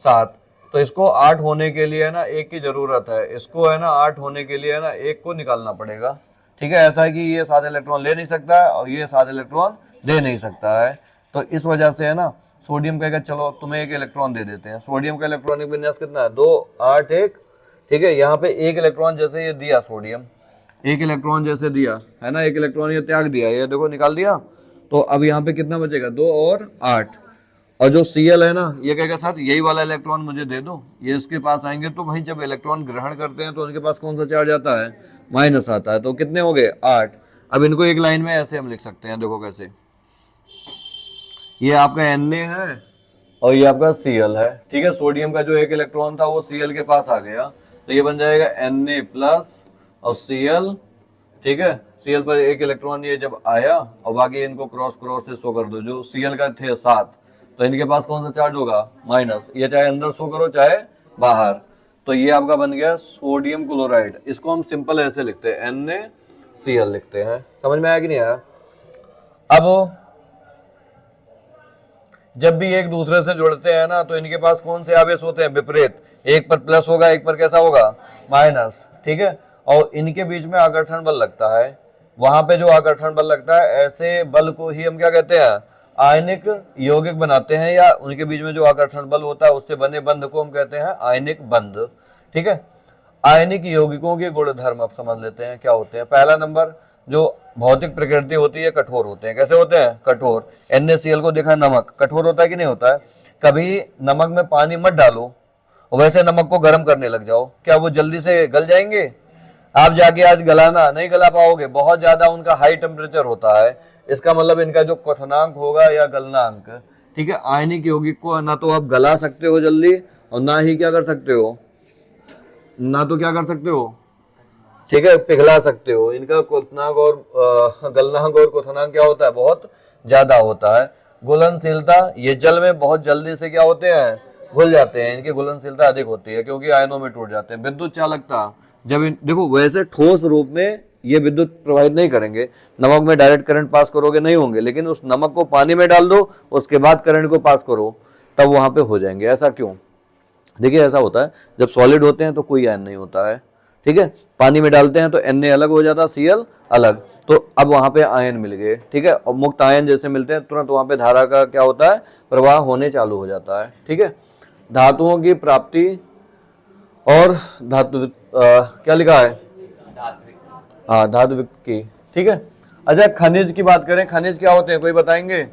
7। तो इसको 8 होने के लिए है ना 1 की जरूरत है, इसको है ना 8 होने के लिए है ना 1 को निकालना पड़ेगा। ठीक है, ऐसा है कि ये 7 इलेक्ट्रॉन ले नहीं सकता है और ये 7 इलेक्ट्रॉन दे नहीं सकता है। तो इस वजह से है ना सोडियम कहेगा चलो तुम्हें 1 इलेक्ट्रॉन दे देते हैं। सोडियम का इलेक्ट्रॉनिक विन्यास कितना है, 2 8 1। ठीक है, यहाँ पे 1 इलेक्ट्रॉन जैसे ये दिया सोडियम, 1 इलेक्ट्रॉन जैसे दिया है ना, 1 इलेक्ट्रॉन ये त्याग दिया, ये देखो निकाल दिया। तो अब यहाँ पे कितना बचेगा, 2 और 8। और जो Cl है ना ये कहेगा सर यही वाला इलेक्ट्रॉन मुझे दे दो, ये इसके पास आएंगे। तो भाई जब इलेक्ट्रॉन ग्रहण करते हैं तो उनके पास कौन सा चार्ज आता है, माइनस आता है। तो कितने हो गए, 8। अब इनको एक लाइन में ऐसे हम लिख सकते हैं, देखो कैसे, ये आपका Na है और ये आपका Cl है। ठीक है, सोडियम का जो 1 इलेक्ट्रॉन था वो Cl के पास आ गया, तो ये बन जाएगा Na प्लस और Cl। ठीक है, Cl पर 1 इलेक्ट्रॉन ये जब आया और बाकी इनको क्रॉस क्रॉस से शो कर दो, जो Cl का थे 7, तो इनके पास कौन सा चार्ज होगा, माइनस। ये चाहे अंदर शो करो चाहे बाहर। तो ये आपका बन गया सोडियम क्लोराइड। इसको हम सिंपल ऐसे लिखते हैं, NaCl लिखते हैं। समझ में आया कि नहीं आया। अब जब भी एक दूसरे से जुड़ते हैं ना तो इनके पास कौन से आवेश होते हैं, विपरीत। एक पर प्लस होगा, एक पर कैसा होगा, माइनस। ठीक है, और इनके बीच में आकर्षण बल लगता है। वहां पे जो आकर्षण बल लगता है, ऐसे बल को ही हम क्या कहते हैं, आयनिक यौगिक बनाते हैं, या उनके बीच में जो आकर्षण बल होता है उससे बने बंध को हम कहते हैं आयनिक बंध। ठीक है, आयनिक यौगिकों के गुण धर्म अब समझ लेते हैं क्या होते हैं। पहला नंबर, जो भौतिक प्रकृति होती है कठोर होते हैं। कैसे होते हैं? कठोर। NaCl को देखा, नमक कठोर होता है कि नहीं होता है? कभी नमक में पानी मत डालो, वैसे नमक को गर्म करने लग जाओ, क्या वो जल्दी से गल जाएंगे? आप जाके आज गलाना नहीं गला पाओगे, बहुत ज्यादा उनका हाई टेम्परेचर होता है। इसका मतलब इनका जो क्वथनांक होगा या गलनांक, ठीक है, आयनिक यौगिक को ना तो आप गला सकते हो जल्दी, और ना ही क्या कर सकते हो, ना तो क्या कर सकते हो, ठीक है, पिघला सकते हो। इनका क्वथनांक और गलनांक और क्वथनांक क्या होता है? बहुत ज्यादा होता है। घुलनशीलता, ये जल में बहुत जल्दी से क्या होते हैं? घुल जाते हैं। इनकी घुलनशीलता अधिक होती है क्योंकि आयनों में टूट जाते हैं। विद्युत चालकता, जब देखो वैसे ठोस रूप में ये विद्युत प्रवाहित नहीं करेंगे, नमक में डायरेक्ट करंट पास करोगे नहीं होंगे, लेकिन उस नमक को पानी में डाल दो, उसके बाद करंट को पास करो, तब वहां पे हो जाएंगे। ऐसा क्यों? देखिए ऐसा होता है, जब सॉलिड होते हैं तो कोई आयन नहीं होता है, ठीक है, पानी में डालते हैं तो Na अलग हो जाता है, Cl अलग, तो अब वहां पे आयन मिल गए, ठीक है, और मुक्त आयन जैसे मिलते हैं तुरंत वहां पे धारा का क्या होता है? प्रवाह होने चालू हो जाता है, ठीक है। धातुओं की प्राप्ति और धातु क्या लिखा है? हाँ, धात्विक की, ठीक है। अच्छा, खनिज की बात करें, खनिज क्या होते हैं, कोई बताएंगे?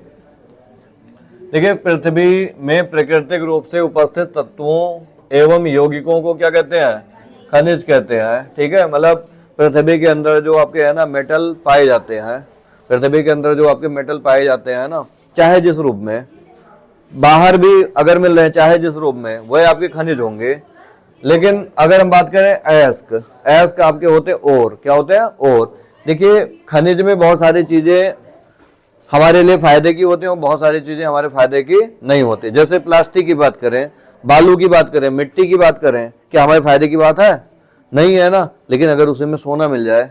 देखिए, पृथ्वी में प्राकृतिक रूप से उपस्थित तत्वों एवं यौगिकों को क्या कहते हैं? खनिज कहते हैं, ठीक है। मतलब पृथ्वी के अंदर जो आपके है ना मेटल पाए जाते हैं, पृथ्वी के अंदर जो आपके मेटल पाए जाते हैं ना, चाहे जिस रूप में, बाहर भी अगर मिल रहे हैं चाहे जिस रूप में, वह आपके खनिज होंगे। लेकिन अगर हम बात करें अयस्क, अयस्क आपके होते और क्या होते हैं? और देखिए, खनिज में बहुत सारी चीजें हमारे लिए फायदे की होती हैं और बहुत सारी चीजें हमारे फायदे की नहीं होती। जैसे प्लास्टिक की बात करें, बालू की बात करें, मिट्टी की बात करें, क्या हमारे फायदे की बात है? नहीं है ना। लेकिन अगर उसी में सोना मिल जाए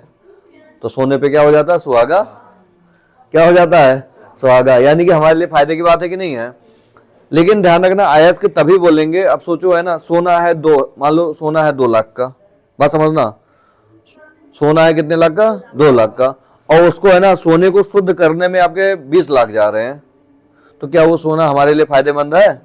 तो सोने पे क्या हो जाता है? सुहागा। क्या हो जाता है? सुहागा। यानी कि हमारे लिए फायदे की बात है कि नहीं है। लेकिन ध्यान रखना, अयस्क तभी बोलेंगे, अब सोचो है ना, सोना है मान लो सोना है 2 लाख का, बात समझना, सोना है कितने लाख का? 2 लाख का, और उसको है ना सोने को शुद्ध करने में आपके 20 लाख जा रहे हैं, तो क्या वो सोना हमारे लिए फायदेमंद है?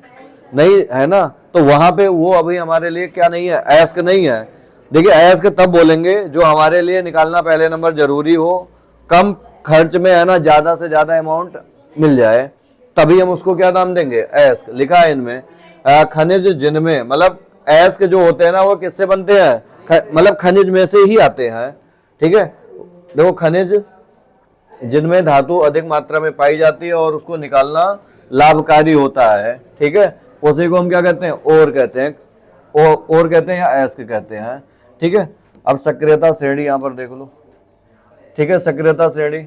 नहीं है ना। तो वहां पे वो अभी हमारे लिए क्या नहीं है? अयस्क नहीं है। देखिए, अयस्क तब बोलेंगे जो हमारे लिए निकालना पहले नंबर जरूरी हो, कम खर्च में है ना ज्यादा से ज्यादा अमाउंट मिल जाए, तभी हम उसको क्या नाम देंगे? अयस्क। लिखा है इनमें खनिज जिनमें, मतलब अयस्क जो होते हैं ना वो किससे बनते हैं? मतलब खनिज में से ही आते हैं, ठीक है। देखो, खनिज जिनमें धातु अधिक मात्रा में पाई जाती है और उसको निकालना लाभकारी होता है, ठीक है, उसी को हम क्या कहते हैं? और कहते हैं, और कहते हैं या अयस्क कहते हैं, ठीक है। अब सक्रियता श्रेणी यहां पर देख लो, ठीक है। सक्रियता श्रेणी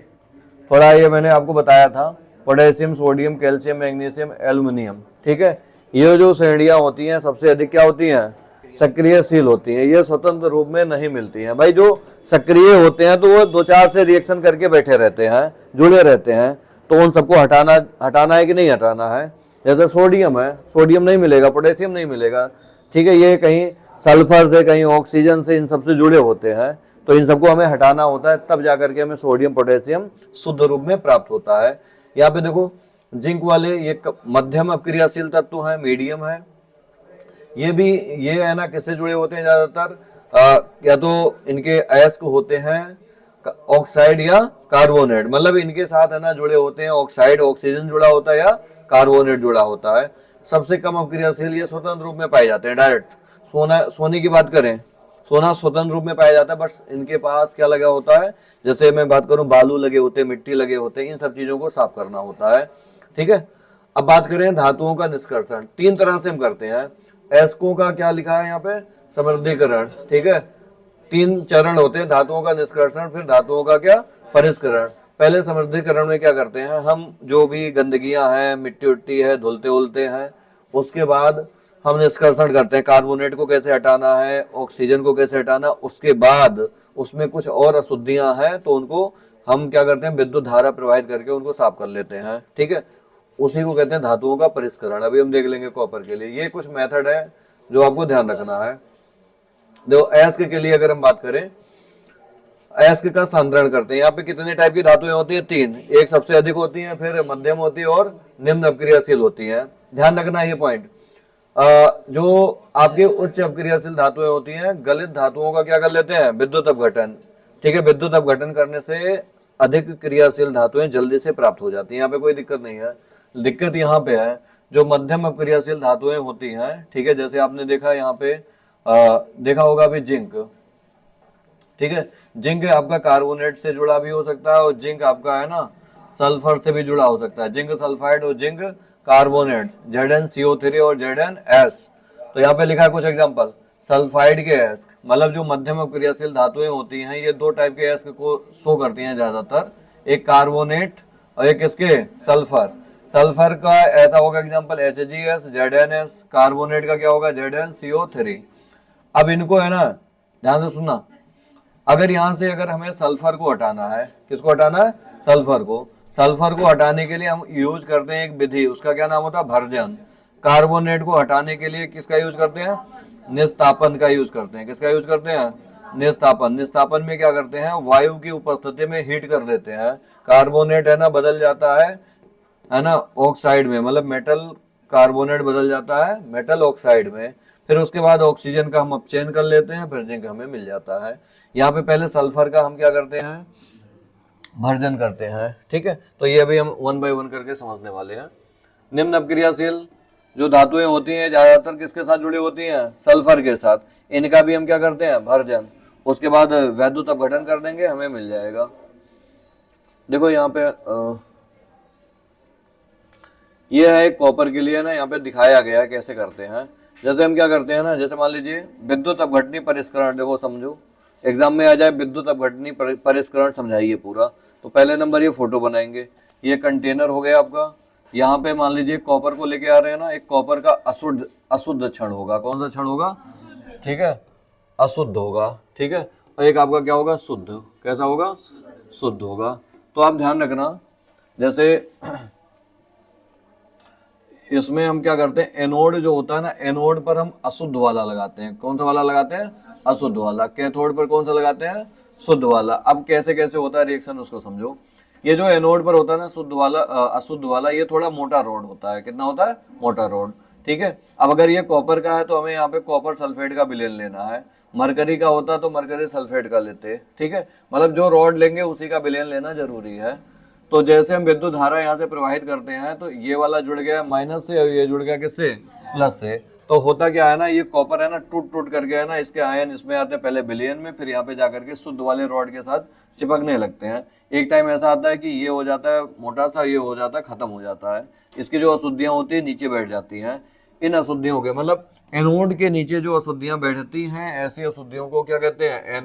थोड़ा ये मैंने आपको बताया था, potassium, sodium, calcium, magnesium, aluminium, ठीक है। ये जो श्रेणियां होती हैं सबसे अधिक क्या होती हैं? सक्रियशील होती हैं। ये स्वतंत्र रूप में नहीं मिलती हैं। भाई, जो सक्रिय होते हैं तो वो 2-4 से रिएक्शन करके बैठे रहते हैं, जुड़े रहते हैं, तो उन सबको हटाना है कि नहीं हटाना है। जैसे सोडियम है, सोडियम नहीं मिलेगा, पोटेशियम नहीं मिलेगा, ठीक है, ये कहीं सल्फर से, कहीं ऑक्सीजन से, इन सबसे जुड़े होते हैं, तो इन सबको हमें हटाना होता है, तब जाकर के हमें सोडियम, पोटेशियम शुद्ध रूप में प्राप्त होता है। यहाँ पे देखो, जिंक वाले ये मध्यम अपक्रियाशील तत्व है, मीडियम है। ये है ना किससे जुड़े होते हैं ज्यादातर? या तो इनके अयस्क होते हैं ऑक्साइड या कार्बोनेट, मतलब इनके साथ है ना जुड़े होते हैं ऑक्साइड, ऑक्सीजन जुड़ा होता है या कार्बोनेट जुड़ा होता है। सबसे कम अपक्रियाशील ये स्वतंत्र रूप में पाए जाते हैं, डायरेक्ट। सोने की बात करें, सोना स्वतंत्र रूप में पाया जाता है, बस इनके पास क्या लगा होता है? जैसे मैं बात करूं, बालू लगे होते हैं, मिट्टी लगे होते हैं, इन सब चीजों को साफ करना होता है, ठीक है। अब बात करें धातुओं का निष्कर्षण, 3 तरह से हम करते हैं। अयस्कों का क्या लिखा है यहाँ पे? समृद्धीकरण, ठीक है। 3 चरण होते हैं, धातुओं का निष्कर्षण, फिर धातुओं का क्या? परिष्करण। पहले समृद्धीकरण में क्या करते हैं हम? जो भी गंदगियां हैं, मिट्टी उट्टी है, धुलते उलते हैं, उसके बाद हम निष्कर्षण करते हैं, कार्बोनेट को कैसे हटाना है, ऑक्सीजन को कैसे हटाना, उसके बाद उसमें कुछ और अशुद्धियां हैं तो उनको हम क्या करते हैं? विद्युत धारा प्रवाहित करके उनको साफ कर लेते हैं, ठीक है। उसी को कहते हैं धातुओं का परिष्करण। अभी हम देख लेंगे कॉपर के लिए। ये कुछ मेथड है जो आपको ध्यान रखना है। देखो, अयस्क के लिए अगर हम बात करें, अयस्क का सांद्रण करते हैं। यहाँ पे कितने टाइप की धातुएं होती है? 3। एक सबसे अधिक होती है, फिर मध्यम होती है और निम्न अपक्रियाशील होती है। ध्यान रखना ये पॉइंट। जो आपके उच्च अपक्रियाशील धातुएं होती हैं, गलित धातुओं का क्या कर लेते हैं? विद्युत अपघटन। ठीक है, विद्युत अपघटन करने से अधिक क्रियाशील धातुएं जल्दी से प्राप्त हो जाती हैं, यहाँ पे कोई दिक्कत नहीं है। दिक्कत यहाँ पे है जो मध्यम अपक्रियाशील धातुएं होती हैं, ठीक है, जैसे आपने देखा यहाँ पे देखा होगा अभी जिंक, ठीक है, जिंक आपका कार्बोनेट से जुड़ा भी हो सकता है और जिंक आपका है ना सल्फर से भी जुड़ा हो सकता है, जिंक सल्फाइड और जिंक कार्बोनेट, ZnCO3 और ZnS। तो यहाँ पे लिखा है कुछ एग्जांपल, सल्फाइड के एस्क, मतलब जो मध्यम अपक्रियाशील धातुएं होती हैं ये दो टाइप के एस्क को शो करती हैं ज्यादातर, एक कार्बोनेट और एक किसके, सल्फर। सल्फर का ऐसा होगा एग्जांपल HgS, ZnS, कार्बोनेट का क्या होगा ZnCO3। अब इनको है ना ध्यान से सुनना, अगर यहां से अगर हमें सल्फर को हटाना है, किसको हटाना है, सल्फर को, सल्फर को हटाने के लिए हम यूज करते हैं एक विधि, उसका क्या नाम होता है, भर्जन। कार्बोनेट को हटाने के लिए किसका यूज करते हैं, निस्तापन का यूज करते हैं। किसका यूज करते हैं, निस्तापन। निस्तापन में क्या करते हैं, वायु की उपस्थिति में हीट कर देते हैं, कार्बोनेट है ना बदल जाता है ना ऑक्साइड में, मतलब मेटल कार्बोनेट बदल जाता है मेटल ऑक्साइड में, फिर उसके बाद ऑक्सीजन का हम अपचयन कर लेते हैं, फिर जिंक हमें मिल जाता है। यहाँ पे पहले सल्फर का हम क्या करते हैं, भर्जन करते हैं, ठीक है। तो ये अभी हम 1 बाय 1 करके समझने वाले हैं। निम्न अपक्रियाशील जो धातुएं होती हैं ज्यादातर किसके साथ जुड़ी होती हैं, सल्फर के साथ, इनका भी हम क्या करते हैं, भर्जन। उसके बाद वैद्युत अपघटन कर देंगे, हमें मिल जाएगा। देखो यहाँ पे ये है एक कॉपर के लिए ना, यहाँ पे दिखाया गया है कैसे करते हैं। जैसे हम क्या करते हैं ना, जैसे मान लीजिए विद्युत अपघटनी परिष्करण, देखो समझो एग्जाम में आ जाए विद्युत अपघटनी परिष्करण समझाइए पूरा। तो पहले नंबर ये फोटो बनाएंगे, ये कंटेनर हो गया आपका, यहाँ पे मान लीजिए कॉपर को लेके आ रहे हैं ना, एक कॉपर का अशुद्ध क्षण होगा, कौन सा क्षण होगा, ठीक है, अशुद्ध होगा, ठीक है, और एक आपका क्या होगा, शुद्ध, कैसा होगा, शुद्ध होगा। तो आप ध्यान रखना, जैसे इसमें हम क्या करते हैं, एनोड जो होता है ना, एनोड पर हम अशुद्ध वाला लगाते हैं, कौन सा वाला लगाते हैं, अशुद्ध वाला। कैथोड पर कौन सा लगाते हैं, शुद्ध वाला। अब कैसे कैसे होता है रिएक्शन उसको समझो। ये जो एनोड पर होता है ना शुद्ध वाला अशुद्ध वाला, ये थोड़ा मोटा रोड होता है, कितना होता है, मोटा रोड, ठीक है। अब अगर ये कॉपर का है तो हमें यहाँ पे कॉपर सल्फेट का विलेन लेना है, मरकरी का होता तो मरकरी सल्फेट का लेते, ठीक है, मतलब जो रॉड लेंगे उसी का विलेन लेना जरूरी है। तो जैसे हम विद्युत धारा यहाँ से प्रवाहित करते हैं तो ये वाला जुड़ गया माइनस से और ये जुड़ गया किससे, प्लस से। तो होता क्या है ना, ये कॉपर है ना टूट टूट करके है ना, इसके आयन इसमें आते हैं पहले विलेन में, फिर यहाँ पे जाकर के शुद्ध वाले रॉड के साथ चिपकने लगते हैं। एक टाइम ऐसा आता है कि ये हो जाता है मोटा सा, ये हो जाता है खत्म हो जाता है, इसकी जो अशुद्धियां होती है नीचे बैठ जाती हैं। इन अशुद्धियों के मतलब एनोड के नीचे जो अशुद्धियां बैठती हैं, ऐसी अशुद्धियों को क्या कहते हैं,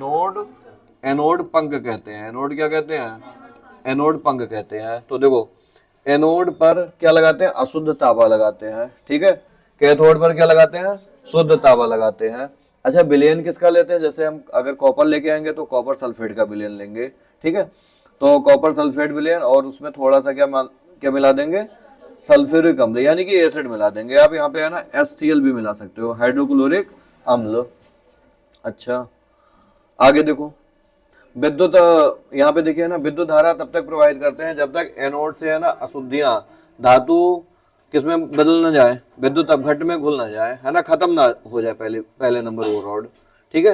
एनोड पंख कहते हैं। एनोड क्या कहते हैं, एनोड पंख कहते हैं। तो देखो एनोड पर क्या लगाते हैं, अशुद्ध ताबा लगाते हैं, ठीक है। कैथोड पर क्या लगाते हैं, शुद्ध ताबा लगाते हैं। अच्छा विलेन किसका लेते हैं, जैसे हम अगर कॉपर लेके आएंगे तो कॉपर सल्फेट का विलेन लेंगे, ठीक है। तो कॉपर सल्फेट विलेन और उसमें थोड़ा सा क्या मिला देंगे, सल्फ्यूरिक अम्ल यानी कि एसिड मिला देंगे। आप यहाँ पे है ना HCl भी मिला सकते हो, हाइड्रोक्लोरिक अम्ल। अच्छा आगे देखो, विद्युत यहाँ पे देखिए ना, विद्युत धारा तब तक प्रवाहित करते हैं जब तक एनोड से है ना अशुद्धियां, धातु किसमें बदल ना जाए, विद्युत अपघट में घुल ना जाए, है ना, खत्म ना हो जाए पहले नंबर वो रॉड, ठीक है।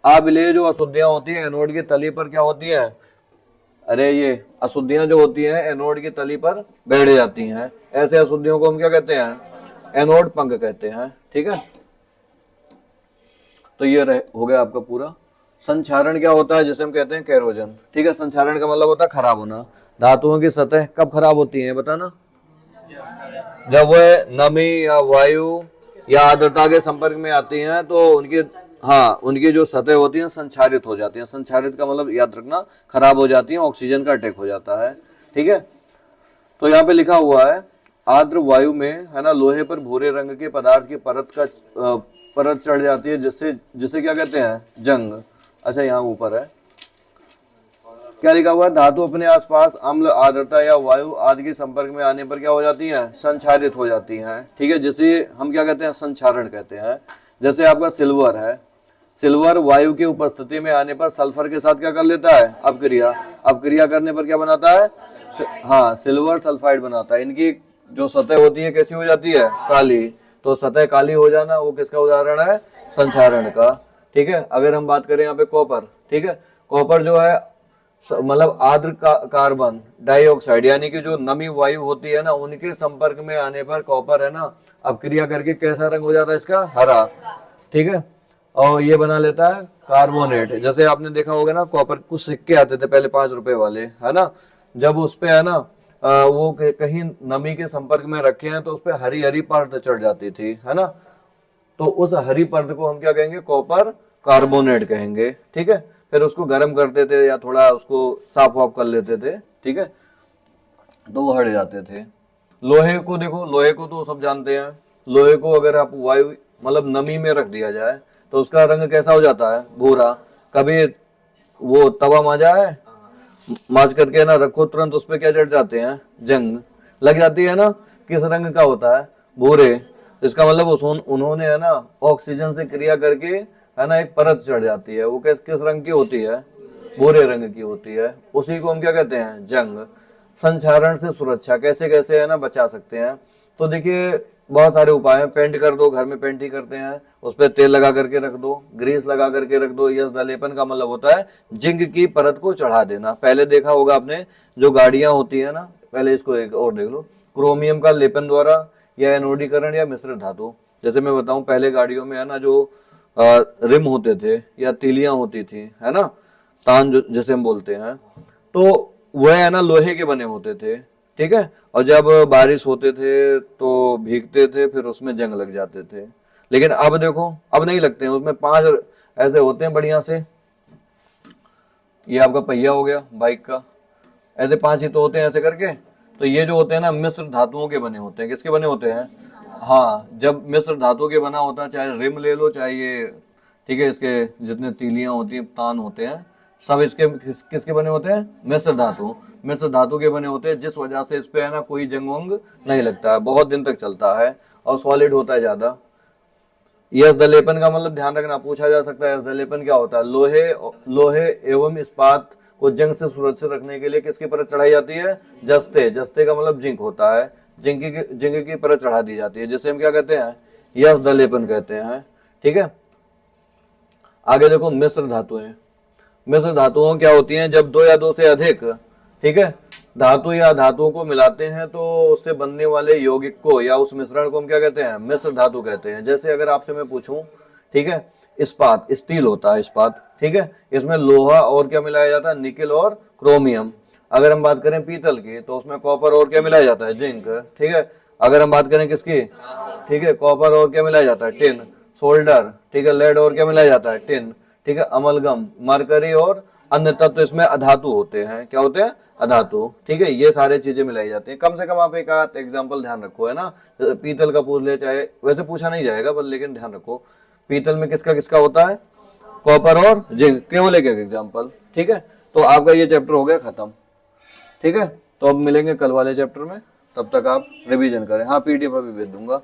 अविलेय जो अशुद्धियां होती है एनोड की तली पर क्या होती है, अरे ये अशुद्धियां जो होती हैं एनोड की तली पर बैठ जाती हैं, ऐसे अशुद्धियों को हम क्या कहते हैं, एनोड पंख कहते हैं, ठीक है। तो ये हो गया आपका पूरा। संक्षारण क्या होता है, जैसे हम कहते हैं कैरोजन, ठीक है। संक्षारण का मतलब होता है खराब होना। धातुओं की सतह कब खराब होती है बताना, जब वह नमी या वायु या आर्द्रता के संपर्क में आती हैं तो उनकी जो सतह होती है संक्षारित हो जाती है। संक्षारित का मतलब याद रखना खराब हो जाती है, ऑक्सीजन का अटैक हो जाता है, ठीक है। तो यहाँ पे लिखा हुआ है आर्द्र वायु में है ना लोहे पर भूरे रंग के पदार्थ की परत चढ़ जाती है, जिसे क्या कहते हैं, जंग। अच्छा यहाँ ऊपर है क्या लिखा हुआ है, धातु अपने आसपास अम्ल आर्द्रता या वायु आदि के संपर्क में आने पर क्या हो जाती हैं, संक्षारित हो जाती हैं, ठीक है, जिसे हम क्या कहते हैं, संक्षारण कहते हैं। जैसे आपका सिल्वर है, सिल्वर वायु की उपस्थिति में आने पर सल्फर के साथ क्या कर लेता है, अपक्रिया करने पर क्या बनाता है, हाँ सिल्वर सल्फाइड बनाता है। इनकी जो सतह होती है कैसी हो जाती है, काली। तो सतह काली हो जाना वो किसका उदाहरण है, संक्षारण का, ठीक है। अगर हम बात करें यहाँ पे कॉपर, ठीक है, कॉपर जो है मतलब आर्द्र कार्बन डाइऑक्साइड यानी कि जो नमी वायु होती है ना, उनके संपर्क में आने पर कॉपर है ना अब क्रिया करके कैसा रंग हो जाता है इसका, हरा। ठीक है, और ये बना लेता है कार्बोनेट। जैसे आपने देखा होगा ना, कॉपर कुछ सिक्के आते थे पहले 5 रुपए वाले, है ना, जब उस पे है ना वो कहीं नमी के संपर्क में रखे हैं तो उस पे हरी हरी परत चढ़ जाती थी, है ना, तो उस हरी परत को हम क्या कहेंगे, कॉपर कार्बोनेट कहेंगे। ठीक है, फिर उसको गर्म करते थे या थोड़ा उसको साफ वाफ कर लेते थे, ठीक है, तो वो हट जाते थे। लोहे को देखो, लोहे को तो सब जानते हैं, लोहे को अगर आप वायु मतलब नमी में रख दिया जाए तो उसका रंग कैसा हो जाता है, भूरा। कभी वो तवा माजा है, माज करके ना रखो, तुरंत उस पे क्या चढ़ जाते हैं, जंग लग जाती है ना, किस रंग का होता है, भूरे। इसका मतलब उन्होंने है ना ऑक्सीजन से क्रिया करके है ना एक परत चढ़ जाती है, वो किस रंग की होती है, भूरे रंग की होती है। उसी को हम क्या कहते हैं, जंग। संक्षारण से सुरक्षा कैसे कैसे है ना बचा सकते हैं, तो देखिए बहुत सारे उपाय हैं। पेंट कर दो, घर में पेंट ही करते हैं, उस पर तेल लगा करके रख दो, ग्रीस लगा करके रख दो। यस दलेपन का मतलब होता है जिंक की परत को चढ़ा देना। पहले देखा होगा आपने, जो गाड़ियां होती है ना, पहले इसको एक और देख लो, क्रोमियम का लेपन द्वारा या एनोडीकरण या मिश्रित धातु। जैसे मैं बताऊं, पहले गाड़ियों में है ना जो रिम होते थे या तीलियां होती थी, है ना, तान जैसे हम बोलते हैं, तो वह है ना लोहे के बने होते थे। ठीक है, और जब बारिश होते थे तो भीगते थे, फिर उसमें जंग लग जाते थे। लेकिन अब देखो, अब नहीं लगते हैं, उसमें 5 ऐसे होते हैं बढ़िया से। ये आपका पहिया हो गया बाइक का, ऐसे 5 ही तो होते हैं ऐसे करके। तो ये जो होते हैं ना मिश्र धातुओं के बने होते हैं। किसके बने होते हैं, हाँ, जब मिश्र धातु के बना होता है, चाहे रिम ले लो, चाहे ये, ठीक है, इसके जितने तीलियां होती हैं, तान होते हैं, सब इसके किसके बने होते हैं, मिश्र धातु। मिश्र धातु के बने होते हैं, जिस वजह से इस पे है ना कोई जंग वंग नहीं लगता है, बहुत दिन तक चलता है और सॉलिड होता है ज्यादा। यस दलेपन का मतलब ध्यान रखना, पूछा जा सकता है यस दलेपन क्या होता है। लोहे एवं इस्पात को जंग से सुरक्षित रखने के लिए किसकी परत चढ़ाई जाती है, जस्ते। जस्ते का मतलब जिंक होता है, जिंक की परत चढ़ा दी जाती है, जिसे हम क्या कहते हैं, यस दलेपन कहते हैं। ठीक है, आगे देखो मिश्र धातुएं। मिश्र धातुओं क्या होती हैं, जब 2 या 2 से अधिक, ठीक है, धातु या धातुओं को मिलाते हैं तो उससे बनने वाले यौगिक को या उस मिश्रण को हम क्या कहते हैं, मिश्र धातु कहते हैं। जैसे अगर आपसे मैं पूछूं, ठीक है, इस्पात, स्टील होता है इस्पात, ठीक है, इसमें लोहा और क्या मिलाया जाता है, निकेल और क्रोमियम। अगर हम बात करें पीतल की तो उसमें कॉपर और क्या मिलाया जाता है, जिंक। ठीक है, अगर हम बात करें किसकी, ठीक है, कॉपर और क्या मिलाया जाता है, टिन। सोल्डर, ठीक है, लेड और क्या मिलाया जाता है, टिन। ठीक है, अमलगम, मरकरी और अन्य तत्व इसमें अधातु होते हैं। क्या होते हैं, अधातु। ठीक है, ये सारे चीजें मिलाई जाती हैं। कम से कम आप एक आध एग्जांपल ध्यान रखो, है ना, पीतल का पूछ ले, चाहे वैसे पूछा नहीं जाएगा पर लेकिन ध्यान रखो, पीतल में किसका किसका होता है, कॉपर और जिंक, केवल एक एग्जाम्पल। ठीक है, तो आपका ये चैप्टर हो गया खत्म। ठीक है, तो अब मिलेंगे कल वाले चैप्टर में, तब तक आप रिवीजन करें। हाँ, पीडीएफ अभी भेज दूंगा।